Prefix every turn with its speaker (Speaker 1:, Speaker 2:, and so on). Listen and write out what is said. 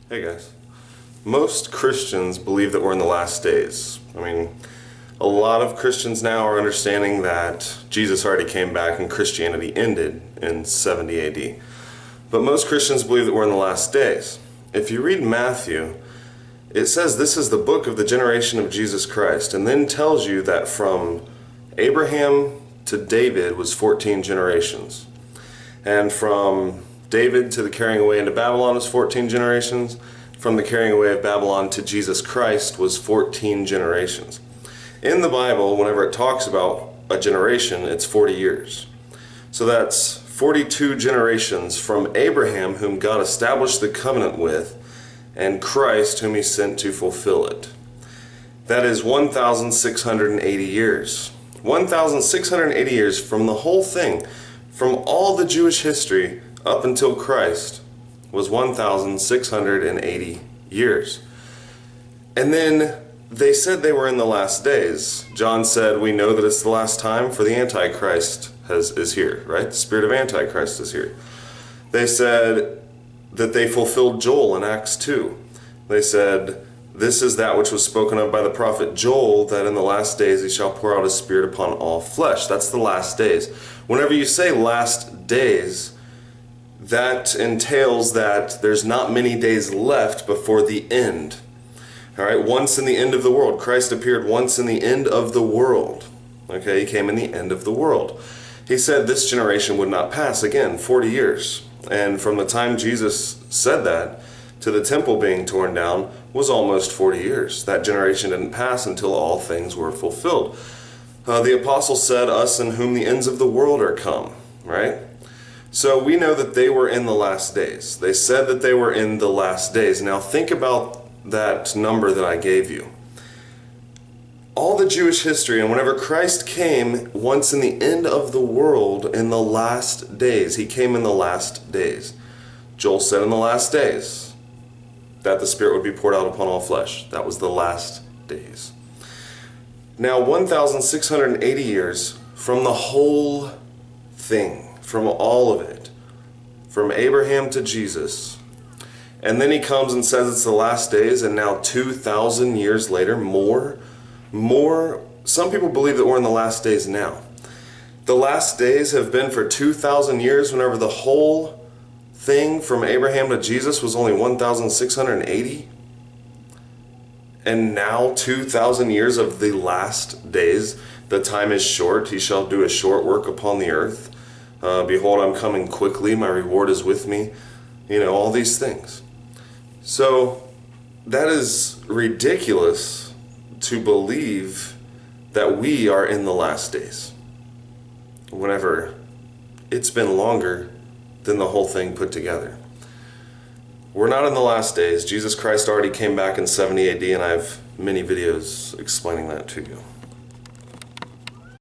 Speaker 1: Hey guys. Most Christians believe that we're in the last days. A lot of Christians now are understanding that Jesus already came back and Christianity ended in 70 AD. But most Christians believe that we're in the last days. If you read Matthew, it says this is the book of the generation of Jesus Christ, and then tells you that from Abraham to David was 14 generations. And from David to the carrying away into Babylon was 14 generations. From the carrying away of Babylon to Jesus Christ was 14 generations. In the Bible, whenever it talks about a generation, it's 40 years. So that's 42 generations from Abraham, whom God established the covenant with, and Christ, whom he sent to fulfill it. That is 1,680 years. 1,680 years from the whole thing, from all the Jewish history up until Christ, was 1,680 years. And then they said they were in the last days. John said, we know that it's the last time, for the Antichrist is here, right? The spirit of Antichrist is here. They said that they fulfilled Joel in Acts 2. They said, this is that which was spoken of by the prophet Joel, that in the last days he shall pour out his spirit upon all flesh. That's the last days. Whenever you say last days, that entails that there's not many days left before the end. All right, once in the end of the world. Christ appeared once in the end of the world. Okay, he came in the end of the world. He said this generation would not pass again, 40 years. And from the time Jesus said that to the temple being torn down was almost 40 years. That generation didn't pass until all things were fulfilled. The apostle said, us in whom the ends of the world are come, right? So we know that they were in the last days. They said that they were in the last days. Now think about that number that I gave you. All the Jewish history, and whenever Christ came once in the end of the world, in the last days, he came in the last days. Joel said in the last days that the Spirit would be poured out upon all flesh. That was the last days. Now 1,680 years from the whole thing, from all of it, from Abraham to Jesus. And then he comes and says it's the last days, and now 2,000 years later, more. Some people believe that we're in the last days now. The last days have been for 2,000 years, whenever the whole thing from Abraham to Jesus was only 1,680. And now 2,000 years of the last days. The time is short. He shall do a short work upon the earth. Behold, I'm coming quickly. My reward is with me. You know, all these things. So that is ridiculous to believe that we are in the last days, whenever it's been longer than the whole thing put together. We're not in the last days. Jesus Christ already came back in 70 AD, and I have many videos explaining that to you.